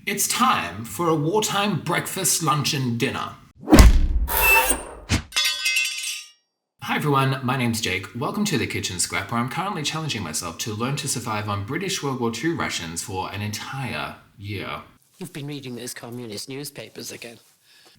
It's time for a wartime breakfast, lunch and dinner. Hi everyone, my name's Jake. Welcome to the Kitchen Scrap, where I'm currently challenging myself to learn to survive on British World War II rations for an entire year. You've been reading those communist newspapers again.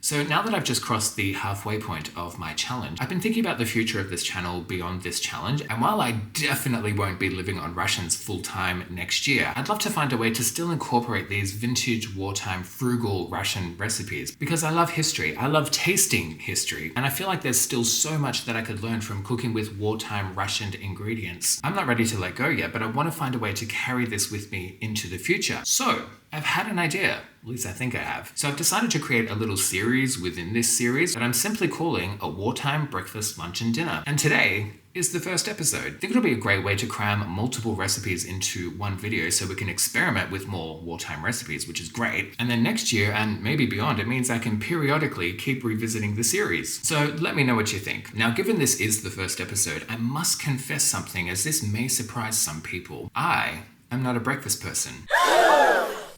So now that I've just crossed the halfway point of my challenge, I've been thinking about the future of this channel beyond this challenge, and while I definitely won't be living on rations full-time next year, I'd love to find a way to still incorporate these vintage wartime frugal ration recipes, because I love history, I love tasting history, and I feel like there's still so much that I could learn from cooking with wartime rationed ingredients. I'm not ready to let go yet, but I want to find a way to carry this with me into the future. So, I've had an idea, at least I think I have. So I've decided to create a little series within this series that I'm simply calling a wartime breakfast, lunch and dinner. And today is the first episode. I think it'll be a great way to cram multiple recipes into one video so we can experiment with more wartime recipes, which is great. And then next year, and maybe beyond, it means I can periodically keep revisiting the series. So let me know what you think. Now, given this is the first episode, I must confess something, as this may surprise some people. I am not a breakfast person.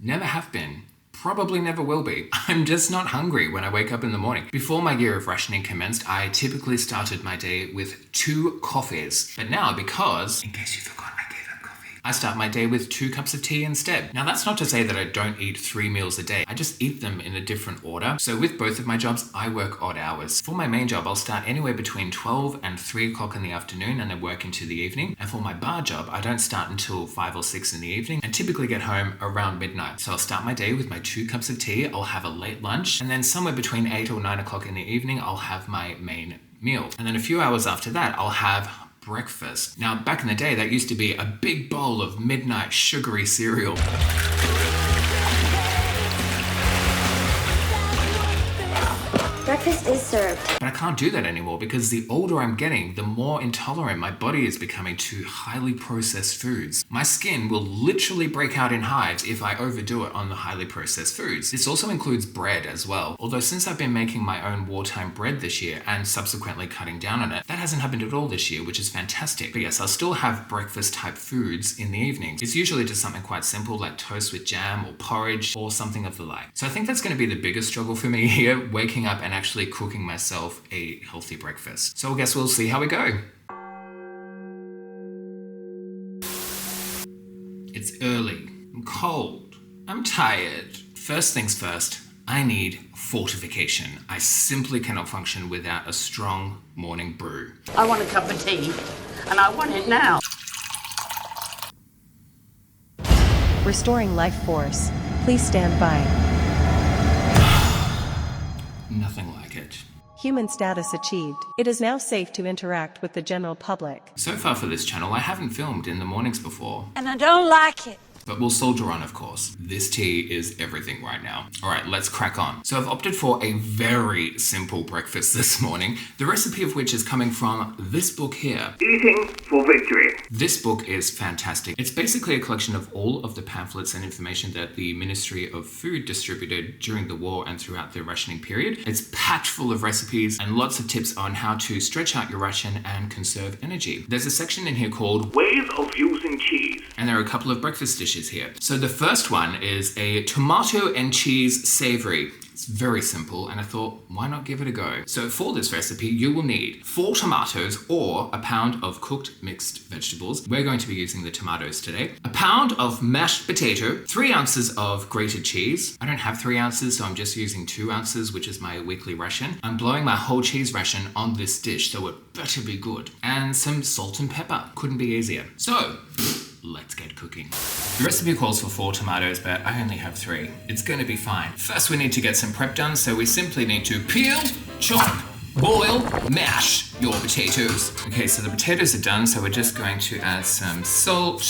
Never have been. Probably never will be. I'm just not hungry when I wake up in the morning. Before my year of rationing commenced, I typically started my day with 2 coffees. But now, because, in case you forgot, I gave up coffee, I start my day with 2 cups of tea instead. Now that's not to say that I don't eat 3 meals a day. I just eat them in a different order. So with both of my jobs, I work odd hours. For my main job, I'll start anywhere between 12 and 3 o'clock in the afternoon and then work into the evening. And for my bar job, I don't start until 5 or 6 in the evening and typically get home around midnight. So I'll start my day with my 2 cups of tea, I'll have a late lunch, and then somewhere between 8 or 9 o'clock in the evening, I'll have my main meal. And then a few hours after that, I'll have breakfast. Now, back in the day, that used to be a big bowl of midnight sugary cereal. Breakfast is served. But I can't do that anymore because the older I'm getting, the more intolerant my body is becoming to highly processed foods. My skin will literally break out in hives if I overdo it on the highly processed foods. This also includes bread as well. Although since I've been making my own wartime bread this year and subsequently cutting down on it, that hasn't happened at all this year, which is fantastic. But yes, I'll still have breakfast type foods in the evenings. It's usually just something quite simple like toast with jam or porridge or something of the like. So I think that's going to be the biggest struggle for me here, waking up and actually cooking myself a healthy breakfast. So I guess we'll see how we go. It's early, I'm cold, I'm tired. First things first, I need fortification. I simply cannot function without a strong morning brew. I want a cup of tea, and I want it now. Restoring life force. Please stand by. Nothing like it. Human status achieved. It is now safe to interact with the general public. So far for this channel, I haven't filmed in the mornings before. And I don't like it. But we'll soldier on, of course. This tea is everything right now. All right, let's crack on. So I've opted for a very simple breakfast this morning, the recipe of which is coming from this book here. Eating for Victory. This book is fantastic. It's basically a collection of all of the pamphlets and information that the Ministry of Food distributed during the war and throughout the rationing period. It's packed full of recipes and lots of tips on how to stretch out your ration and conserve energy. There's a section in here called Ways of Using Cheese. And there are a couple of breakfast dishes here. So the first one is a tomato and cheese savory. It's very simple, and I thought, why not give it a go? So for this recipe, you will need 4 tomatoes or a pound of cooked mixed vegetables. We're going to be using the tomatoes today. A pound of mashed potato, 3 ounces of grated cheese. I don't have 3 ounces, so I'm just using 2 ounces, which is my weekly ration. I'm blowing my whole cheese ration on this dish, so it better be good. And some salt and pepper. Couldn't be easier. So, let's get cooking. The recipe calls for 4 tomatoes, but I only have 3. It's going to be fine. First, we need to get some prep done, so we simply need to peel, chop, boil, mash your potatoes. Okay, so the potatoes are done, so we're just going to add some salt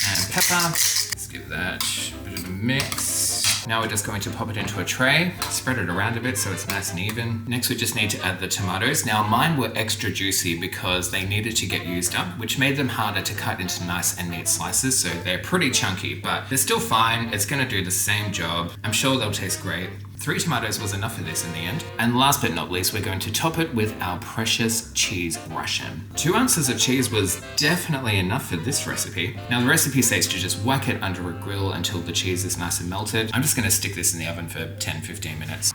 and pepper. Let's give that a bit of a mix. Now we're just going to pop it into a tray, spread it around a bit so it's nice and even. Next we just need to add the tomatoes. Now mine were extra juicy because they needed to get used up, which made them harder to cut into nice and neat slices, so they're pretty chunky, but they're still fine. It's gonna do the same job. I'm sure they'll taste great. 3 tomatoes was enough for this in the end. And last but not least, we're going to top it with our precious cheese Russian. 2 ounces of cheese was definitely enough for this recipe. Now the recipe states to just whack it under a grill until the cheese is nice and melted. I'm just going to stick this in the oven for 10-15 minutes.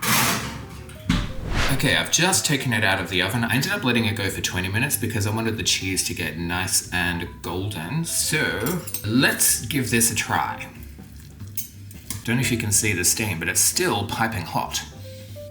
Okay, I've just taken it out of the oven. I ended up letting it go for 20 minutes because I wanted the cheese to get nice and golden. So let's give this a try. Don't know if you can see the steam, but it's still piping hot.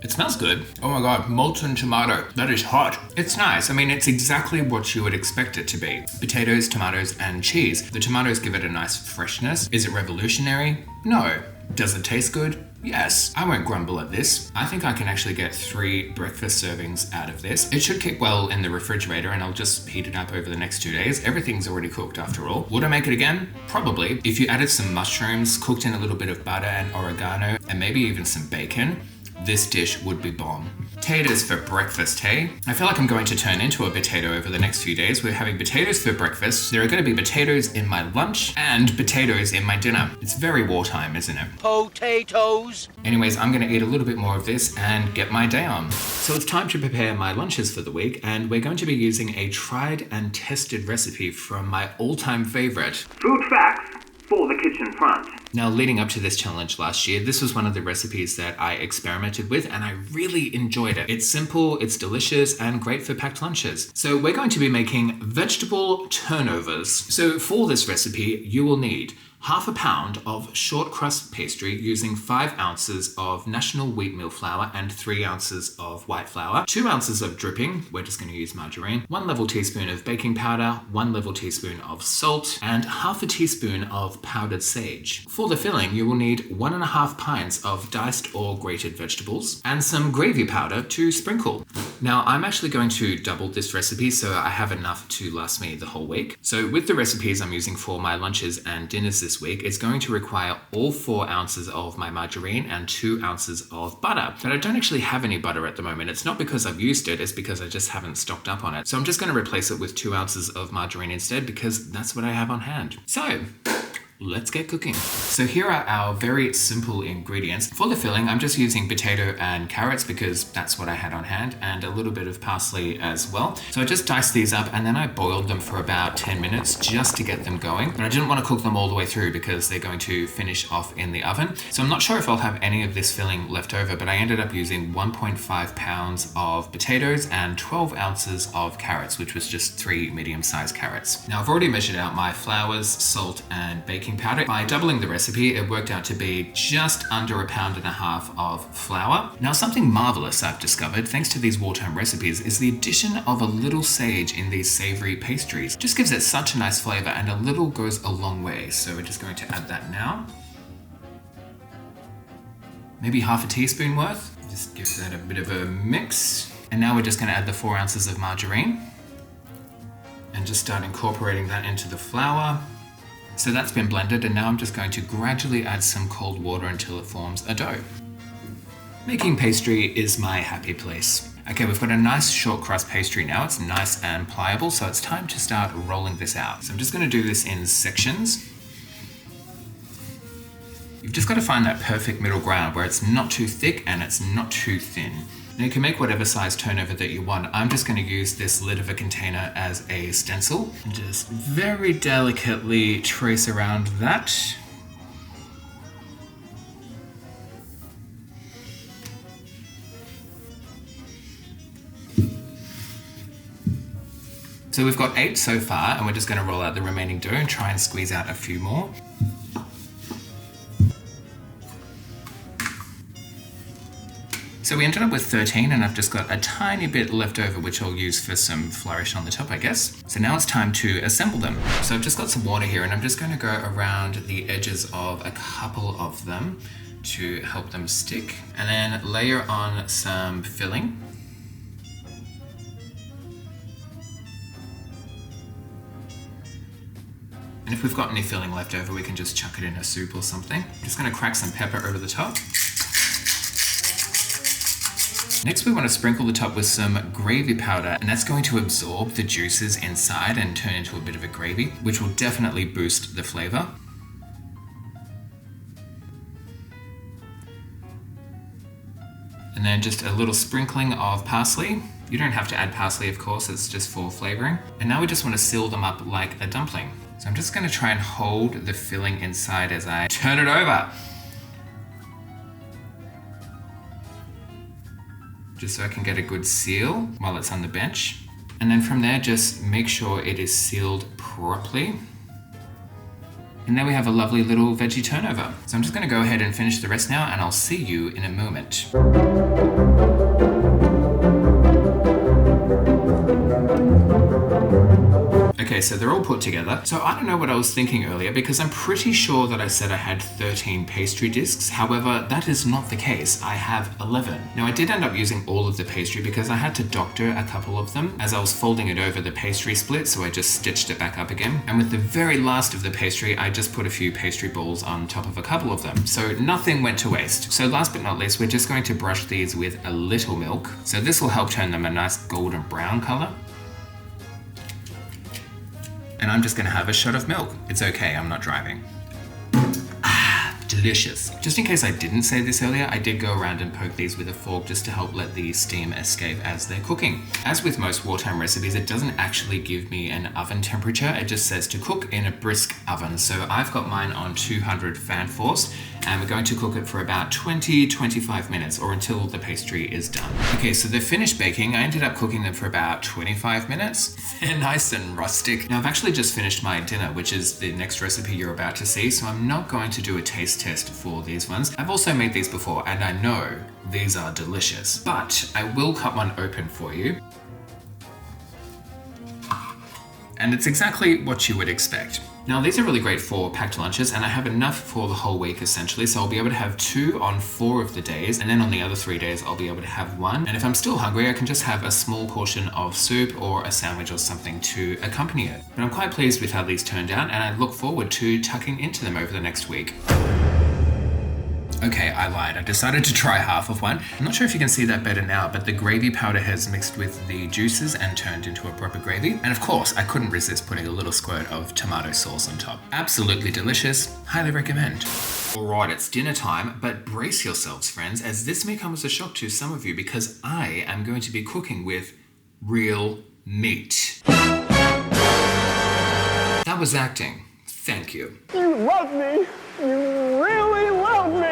It smells good. Oh my god, molten tomato. That is hot. It's nice. I mean, it's exactly what you would expect it to be. Potatoes, tomatoes, and cheese. The tomatoes give it a nice freshness. Is it revolutionary? No. Does it taste good? Yes. I won't grumble at this. I think I can actually get 3 breakfast servings out of this. It should keep well in the refrigerator and I'll just heat it up over the next 2 days. Everything's already cooked after all. Would I make it again? Probably. If you added some mushrooms, cooked in a little bit of butter and oregano, and maybe even some bacon, this dish would be bomb. Potatoes for breakfast, hey? I feel like I'm going to turn into a potato over the next few days. We're having potatoes for breakfast. There are going to be potatoes in my lunch and potatoes in my dinner. It's very wartime, isn't it? Potatoes! Anyways, I'm going to eat a little bit more of this and get my day on. So it's time to prepare my lunches for the week, and we're going to be using a tried and tested recipe from my all-time favorite. Food facts for the kitchen front. Now, leading up to this challenge last year, this was one of the recipes that I experimented with and I really enjoyed it. It's simple, it's delicious, and great for packed lunches. So we're going to be making vegetable turnovers. So for this recipe, you will need half a pound of short crust pastry using 5 ounces of national wheatmeal flour and 3 ounces of white flour, 2 ounces of dripping, we're just going to use margarine, 1 level teaspoon of baking powder, 1 level teaspoon of salt, and half a teaspoon of powdered sage. For the filling, you will need 1.5 pints of diced or grated vegetables and some gravy powder to sprinkle. Now, I'm actually going to double this recipe so I have enough to last me the whole week. So with the recipes I'm using for my lunches and dinners this week, it's going to require all 4 ounces of my margarine and 2 ounces of butter. But I don't actually have any butter at the moment. It's not because I've used it, it's because I just haven't stocked up on it. So I'm just going to replace it with 2 ounces of margarine instead because that's what I have on hand. So let's get cooking. So here are our very simple ingredients. For the filling, I'm just using potato and carrots because that's what I had on hand, and a little bit of parsley as well. So I just diced these up and then I boiled them for about 10 minutes just to get them going. But I didn't want to cook them all the way through because they're going to finish off in the oven. So I'm not sure if I'll have any of this filling left over, but I ended up using 1.5 pounds of potatoes and 12 ounces of carrots, which was just 3 medium-sized carrots. Now I've already measured out my flours, salt, and baking powder. By doubling the recipe, it worked out to be just under 1.5 pounds of flour. Now, something marvelous I've discovered, thanks to these wartime recipes, is the addition of a little sage in these savory pastries. Just gives it such a nice flavor, and a little goes a long way. So we're just going to add that now. Maybe half a teaspoon worth. Just give that a bit of a mix. And now we're just going to add the 4 ounces of margarine and just start incorporating that into the flour. So that's been blended, and now I'm just going to gradually add some cold water until it forms a dough. Making pastry is my happy place. Okay, we've got a nice short crust pastry now. It's nice and pliable, so it's time to start rolling this out. So I'm just going to do this in sections. You've just got to find that perfect middle ground where it's not too thick and it's not too thin. Now you can make whatever size turnover that you want. I'm just going to use this lid of a container as a stencil and just very delicately trace around that. So we've got 8 so far, and we're just going to roll out the remaining dough and try and squeeze out a few more. So we ended up with 13, and I've just got a tiny bit left over, which I'll use for some flourish on the top, I guess. So now it's time to assemble them. So I've just got some water here, and I'm just going to go around the edges of a couple of them to help them stick, and then layer on some filling. And if we've got any filling left over, we can just chuck it in a soup or something. I'm just going to crack some pepper over the top. Next, we want to sprinkle the top with some gravy powder, and that's going to absorb the juices inside and turn into a bit of a gravy, which will definitely boost the flavor. And then just a little sprinkling of parsley. You don't have to add parsley, of course, it's just for flavoring. And now we just want to seal them up like a dumpling. So I'm just going to try and hold the filling inside as I turn it over. Just so I can get a good seal while it's on the bench. And then from there, just make sure it is sealed properly. And there we have a lovely little veggie turnover. So I'm just going to go ahead and finish the rest now, and I'll see you in a moment. Okay, so they're all put together. So I don't know what I was thinking earlier, because I'm pretty sure that I said I had 13 pastry discs. However, that is not the case. I have 11. Now, I did end up using all of the pastry because I had to doctor a couple of them. As I was folding it over, the pastry split, so I just stitched it back up again. And with the very last of the pastry, I just put a few pastry balls on top of a couple of them. So nothing went to waste. So last but not least, we're just going to brush these with a little milk. So this will help turn them a nice golden brown color. And I'm just gonna have a shot of milk. It's okay, I'm not driving. Delicious. Just in case I didn't say this earlier, I did go around and poke these with a fork just to help let the steam escape as they're cooking. As with most wartime recipes, it doesn't actually give me an oven temperature. It just says to cook in a brisk oven. So I've got mine on 200 fan force, and we're going to cook it for about 20-25 minutes, or until the pastry is done. Okay, so they're finished baking. I ended up cooking them for about 25 minutes. They're nice and rustic. Now I've actually just finished my dinner, which is the next recipe you're about to see, so I'm not going to do a taste test for these ones. I've also made these before, and I know these are delicious, but I will cut one open for you. And it's exactly what you would expect. Now these are really great for packed lunches, and I have enough for the whole week essentially, so I'll be able to have 2 on 4 of the days, and then on the other 3 days I'll be able to have 1. And if I'm still hungry, I can just have a small portion of soup or a sandwich or something to accompany it. But I'm quite pleased with how these turned out, and I look forward to tucking into them over the next week. Okay, I lied. I decided to try half of one. I'm not sure if you can see that better now, but the gravy powder has mixed with the juices and turned into a proper gravy. And of course, I couldn't resist putting a little squirt of tomato sauce on top. Absolutely delicious. Highly recommend. Alright, it's dinner time, but brace yourselves, friends, as this may come as a shock to some of you, because I am going to be cooking with real meat. That was acting. Thank you. You love me. You really love me.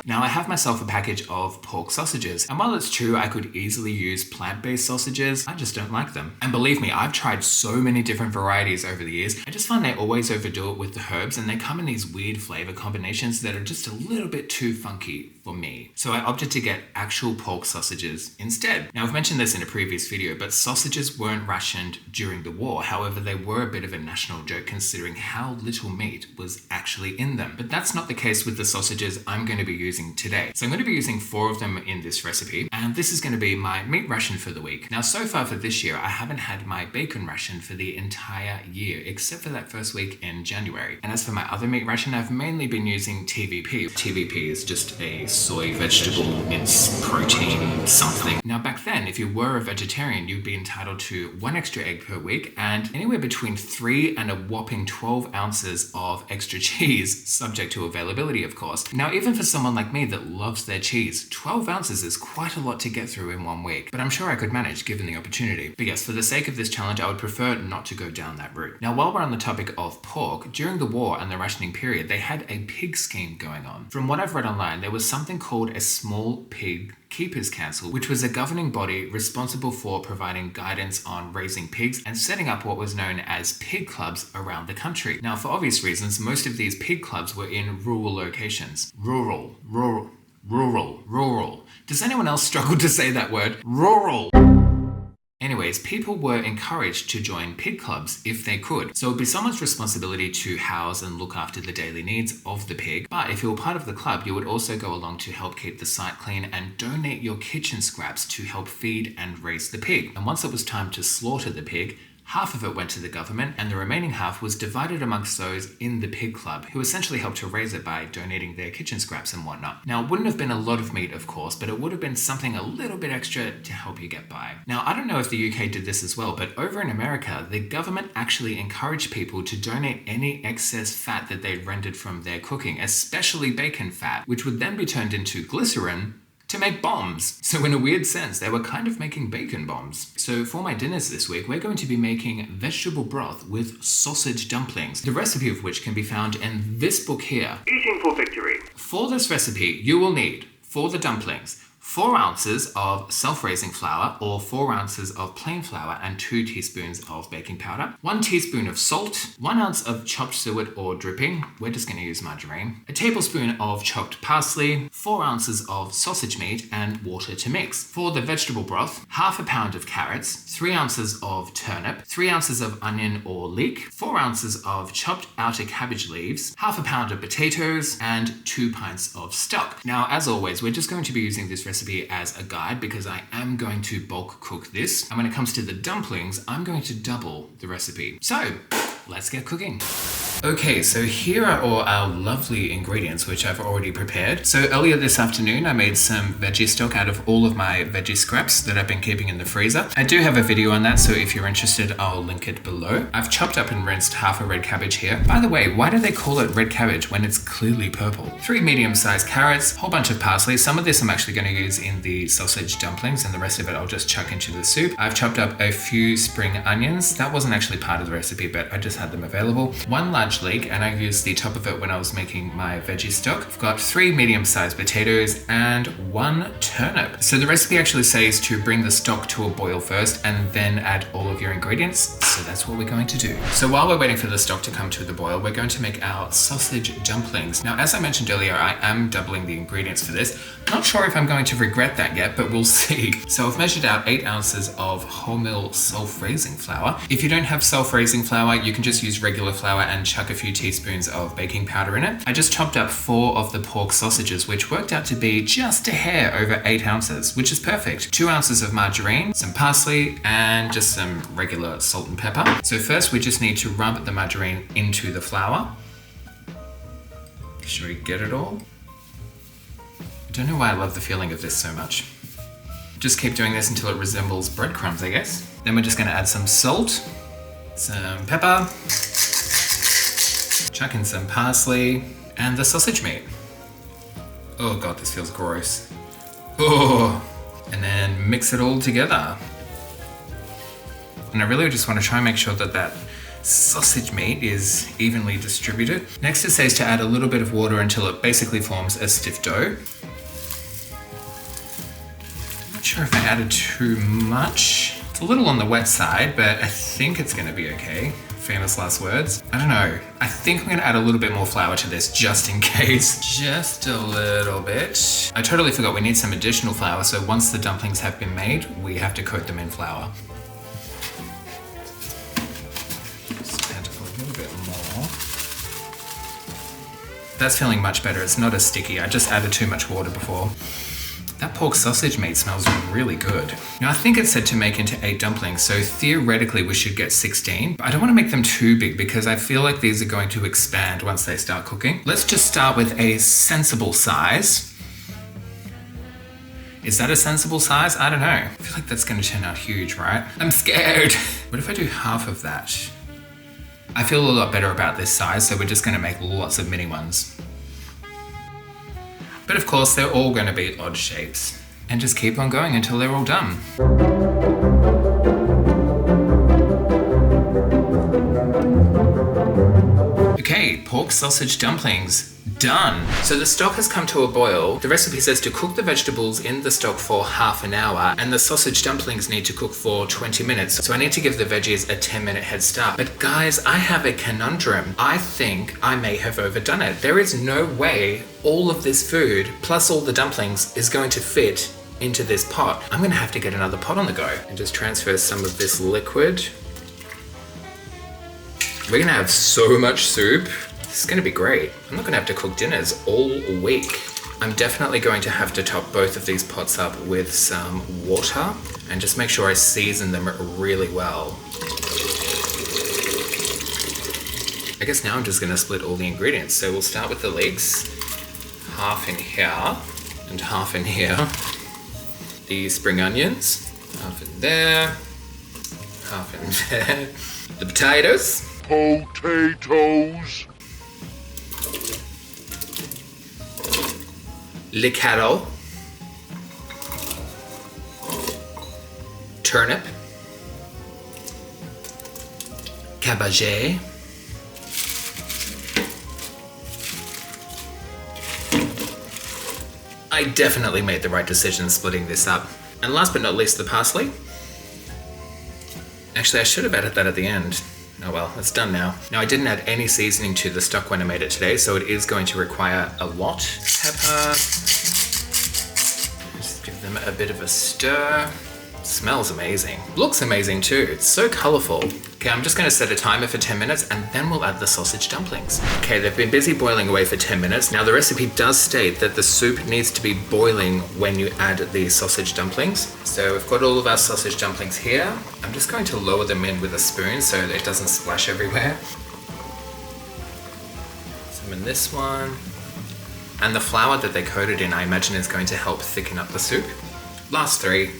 Now I have myself a package of pork sausages, and while it's true I could easily use plant-based sausages, I just don't like them. And believe me, I've tried so many different varieties over the years. I just find they always overdo it with the herbs, and they come in these weird flavor combinations that are just a little bit too funky for me. So I opted to get actual pork sausages instead. Now I've mentioned this in a previous video, but sausages weren't rationed during the war. However, they were a bit of a national joke considering how little meat was actually in them. But that's not the case with the sausages I'm going to be using today. So I'm going to be using 4 of them in this recipe, and this is going to be my meat ration for the week. Now so far for this year, I haven't had my bacon ration for the entire year, except for that first week in January. And as for my other meat ration, I've mainly been using TVP. TVP is just a soy vegetable mince protein something. Now back then, if you were a vegetarian, you'd be entitled to 1 extra egg per week and anywhere between 3 and a whopping 12 ounces of extra cheese, subject to availability of course. Now even for someone like me that loves their cheese, 12 ounces is quite a lot to get through in 1 week, but I'm sure I could manage given the opportunity. But yes, for the sake of this challenge, I would prefer not to go down that route. Now while we're on the topic of pork, during the war and the rationing period, they had a pig scheme going on. From what I've read online, there was something called a Small Pig Keepers Council, which was a governing body responsible for providing guidance on raising pigs and setting up what was known as pig clubs around the country. Now, for obvious reasons, most of these pig clubs were in rural locations. Rural. Does anyone else struggle to say that word? Rural. Anyways, people were encouraged to join pig clubs if they could. So it would be someone's responsibility to house and look after the daily needs of the pig. But if you were part of the club, you would also go along to help keep the site clean and donate your kitchen scraps to help feed and raise the pig. And once it was time to slaughter the pig, half of it went to the government and the remaining half was divided amongst those in the pig club, who essentially helped to raise it by donating their kitchen scraps and whatnot. Now, it wouldn't have been a lot of meat, of course, but it would have been something a little bit extra to help you get by. Now, I don't know if the UK did this as well, but over in America, the government actually encouraged people to donate any excess fat that they'd rendered from their cooking, especially bacon fat, which would then be turned into glycerin to make bombs. So in a weird sense, they were kind of making bacon bombs. So for my dinners this week, we're going to be making vegetable broth with sausage dumplings, the recipe of which can be found in this book here. Eating for victory. For this recipe, you will need, for the dumplings, 4 ounces of self-raising flour or 4 ounces of plain flour and 2 teaspoons of baking powder, 1 teaspoon of salt, 1 ounce of chopped suet or dripping, we're just going to use margarine, a tablespoon of chopped parsley, 4 ounces of sausage meat and water to mix. For the vegetable broth, half a pound of carrots, 3 ounces of turnip, 3 ounces of onion or leek, 4 ounces of chopped outer cabbage leaves, half a pound of potatoes and 2 pints of stock. Now, as always, we're just going to be using this recipe as a guide because I am going to bulk cook this. And when it comes to the dumplings, I'm going to double the recipe. So let's get cooking. Okay, so here are all our lovely ingredients, which I've already prepared. So earlier this afternoon, I made some veggie stock out of all of my veggie scraps that I've been keeping in the freezer. I do have a video on that, so if you're interested, I'll link it below. I've chopped up and rinsed half a red cabbage here. By the way, why do they call it red cabbage when it's clearly purple? 3 medium-sized carrots, a whole bunch of parsley. Some of this I'm actually going to use in the sausage dumplings, and the rest of it I'll just chuck into the soup. I've chopped up a few spring onions. That wasn't actually part of the recipe, but I just had them available. 1 large leek, and I used the top of it when I was making my veggie stock. I've got 3 medium-sized potatoes and 1 turnip. So the recipe actually says to bring the stock to a boil first and then add all of your ingredients. So that's what we're going to do. So while we're waiting for the stock to come to the boil, we're going to make our sausage dumplings. Now, as I mentioned earlier, I am doubling the ingredients for this. Not sure if I'm going to regret that yet, but we'll see. So I've measured out 8 ounces of wholemeal self-raising flour. If you don't have self-raising flour, you can just use regular flour and chuck a few teaspoons of baking powder in it. I just chopped up 4 of the pork sausages, which worked out to be just a hair over 8 ounces, which is perfect. 2 ounces of margarine, some parsley, and just some regular salt and pepper. So first we just need to rub the margarine into the flour. Should we get it all? I don't know why I love the feeling of this so much. Just keep doing this until it resembles breadcrumbs, I guess. Then we're just gonna add some salt, some pepper, chuck in some parsley, and the sausage meat. Oh God, this feels gross. Oh, and then mix it all together. And I really just want to try and make sure that that sausage meat is evenly distributed. Next it says to add a little bit of water until it basically forms a stiff dough. Not sure if I added too much. It's a little on the wet side, but I think it's gonna be okay. Famous last words. I don't know. I think I'm gonna add a little bit more flour to this just in case. Just a little bit. I totally forgot we need some additional flour, so once the dumplings have been made, we have to coat them in flour. Just add a little bit more. That's feeling much better. It's not as sticky. I just added too much water before. That pork sausage meat smells really good. Now I think it said to make into 8 dumplings, so theoretically we should get 16. But I don't want to make them too big because I feel like these are going to expand once they start cooking. Let's just start with a sensible size. Is that a sensible size? I don't know. I feel like that's going to turn out huge, right? I'm scared. What if I do half of that? I feel a lot better about this size, so we're just going to make lots of mini ones. But of course, they're all going to be odd shapes. And just keep on going until they're all done. Okay, pork sausage dumplings. Done. So the stock has come to a boil. The recipe says to cook the vegetables in the stock for half an hour, and the sausage dumplings need to cook for 20 minutes. So I need to give the veggies a 10-minute head start. But guys, I have a conundrum. I think I may have overdone it. There is no way all of this food, plus all the dumplings, is going to fit into this pot. I'm gonna have to get another pot on the go and just transfer some of this liquid. We're gonna have so much soup. This is gonna be great. I'm not gonna have to cook dinners all week. I'm definitely going to have to top both of these pots up with some water and just make sure I season them really well. I guess now I'm just gonna split all the ingredients. So we'll start with the leeks. Half in here and half in here. The spring onions, half in there, half in there. The potatoes. Le carrot. turnip, cabbage, I definitely made the right decision splitting this up. And last but not least, the parsley. Actually, I should have added that at the end. Oh well, it's done now. Now, I didn't add any seasoning to the stock when I made it today, so it is going to require a lot. Pepper. Just give them a bit of a stir. Smells amazing. Looks amazing too. It's so colorful. Okay, I'm just gonna set a timer for 10 minutes and then we'll add the sausage dumplings. Okay, they've been busy boiling away for 10 minutes. Now the recipe does state that the soup needs to be boiling when you add the sausage dumplings. So we've got all of our sausage dumplings here. I'm just going to lower them in with a spoon so that it doesn't splash everywhere. Some in this one. And the flour that they coated in, I imagine, is going to help thicken up the soup. Last three.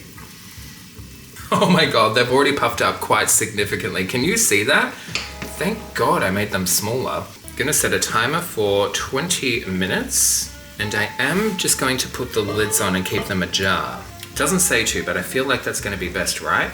Oh my god, they've already puffed up quite significantly. Can you see that? Thank god I made them smaller. I'm gonna set a timer for 20 minutes, and I am just going to put the lids on and keep them ajar. Doesn't say to, but I feel like that's gonna be best, right?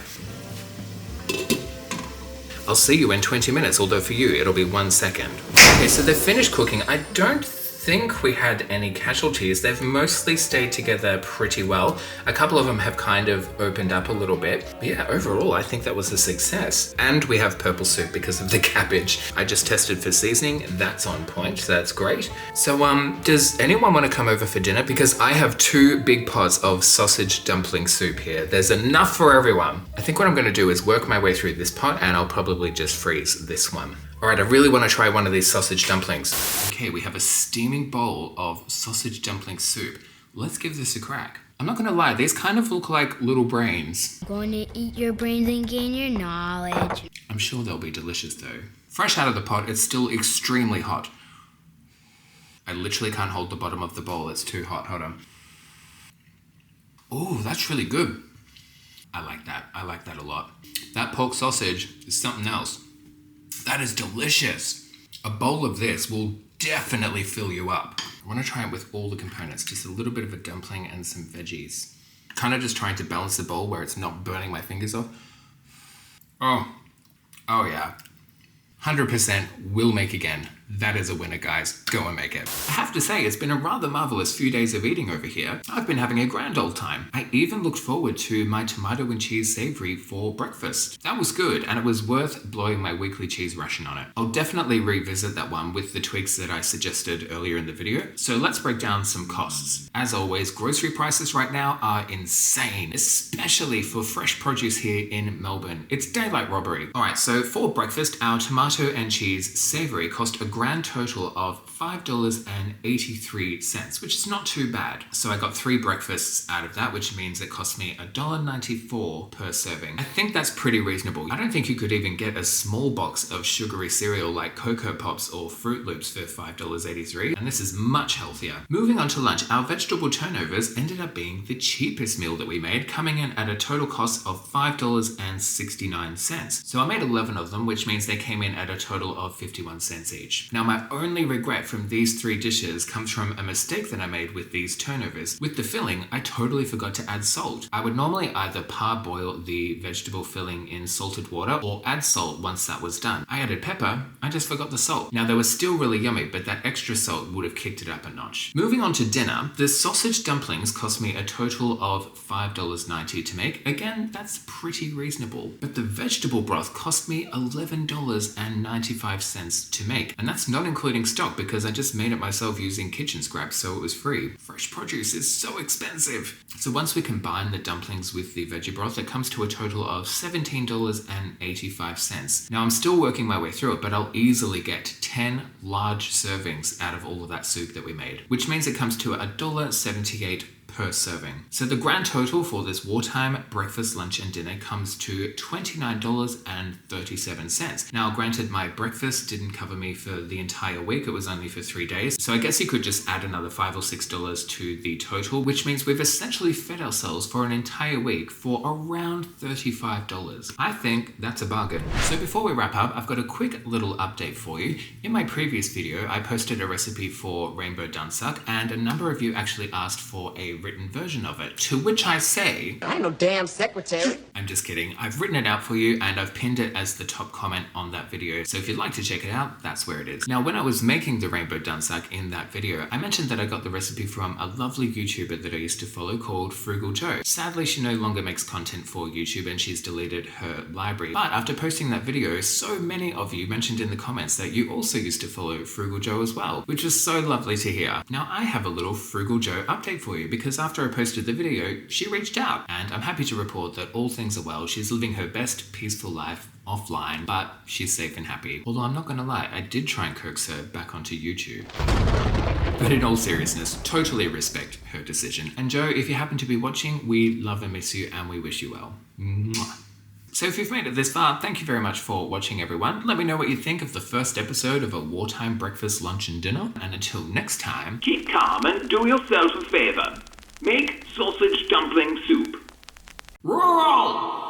I'll see you in 20 minutes, although for you it'll be 1 second. Okay, so they're finished cooking. I don't think we had any casualties. They've mostly stayed together pretty well. A couple of them have kind of opened up a little bit. But yeah, overall, I think that was a success. And we have purple soup because of the cabbage. I just tested for seasoning. That's on point. So that's great. So does anyone want to come over for dinner? Because I have 2 big pots of sausage dumpling soup here. There's enough for everyone. I think what I'm going to do is work my way through this pot and I'll probably just freeze this one. All right, I really want to try one of these sausage dumplings. Okay, we have a steaming bowl of sausage dumpling soup. Let's give this a crack. I'm not gonna lie, these kind of look like little brains. I'm going to eat your brains and gain your knowledge. I'm sure they'll be delicious though. Fresh out of the pot, it's still extremely hot. I literally can't hold the bottom of the bowl, it's too hot, hold on. Oh, that's really good. I like that a lot. That pork sausage is something else. That is delicious. A bowl of this will definitely fill you up. I want to try it with all the components, just a little bit of a dumpling and some veggies. Kind of just trying to balance the bowl where it's not burning my fingers off. Oh yeah. 100% will make again. That is a winner, guys. Go and make it. I have to say, it's been a rather marvelous few days of eating over here. I've been having a grand old time. I even looked forward to my tomato and cheese savory for breakfast. That was good, and it was worth blowing my weekly cheese ration on it. I'll definitely revisit that one with the tweaks that I suggested earlier in the video. So let's break down some costs. As always, grocery prices right now are insane, especially for fresh produce here in Melbourne. It's daylight robbery. All right, so for breakfast, our tomato and cheese savory cost a grand total of $5.83, which is not too bad. So I got 3 breakfasts out of that, which means it cost me $1.94 per serving. I think that's pretty reasonable. I don't think you could even get a small box of sugary cereal like Cocoa Pops or Fruit Loops for $5.83, and this is much healthier. Moving on to lunch, our vegetable turnovers ended up being the cheapest meal that we made, coming in at a total cost of $5.69. So I made 11 of them, which means they came in at a total of 51 cents each. Now, my only regret from these 3 dishes comes from a mistake that I made with these turnovers. With the filling, I totally forgot to add salt. I would normally either parboil the vegetable filling in salted water or add salt once that was done. I added pepper, I just forgot the salt. Now, they were still really yummy, but that extra salt would have kicked it up a notch. Moving on to dinner, the sausage dumplings cost me a total of $5.90 to make. Again, that's pretty reasonable. But the vegetable broth cost me $11.95 to make, and that's not including stock because I just made it myself using kitchen scraps, so it was free. Fresh produce is so expensive. So once we combine the dumplings with the veggie broth, it comes to a total of $17.85. Now I'm still working my way through it, but I'll easily get 10 large servings out of all of that soup that we made, which means it comes to $1.78 per serving. So the grand total for this wartime breakfast, lunch, and dinner comes to $29.37. Now, granted, my breakfast didn't cover me for the entire week. It was only for 3 days. So I guess you could just add another $5 or $6 to the total, which means we've essentially fed ourselves for an entire week for around $35. I think that's a bargain. So before we wrap up, I've got a quick little update for you. In my previous video, I posted a recipe for rainbow dunsuk, and a number of you actually asked for a written version of it. To which I say, I ain't no damn secretary. I'm just kidding. I've written it out for you and I've pinned it as the top comment on that video. So if you'd like to check it out, that's where it is. Now, when I was making the rainbow dunsack in that video, I mentioned that I got the recipe from a lovely YouTuber that I used to follow called Frugal. Sadly, she no longer makes content for YouTube and she's deleted her library. But after posting that video, so many of you mentioned in the comments that you also used to follow Frugal Joe as well, which was so lovely to hear. Now, I have a little Frugal Joe update for you because after I posted the video, she reached out and I'm happy to report that all things are well. She's living her best peaceful life offline, but she's safe and happy. Although I'm not gonna lie, I did try and coax her back onto YouTube. But in all seriousness, totally respect her decision. And Joe, if you happen to be watching, we love and miss you and we wish you well. Mwah. So if you've made it this far, thank you very much for watching, everyone. Let me know what you think of the first episode of a wartime breakfast, lunch and dinner. And until next time, Keep calm and do yourselves a favor. Make sausage dumpling soup. roll!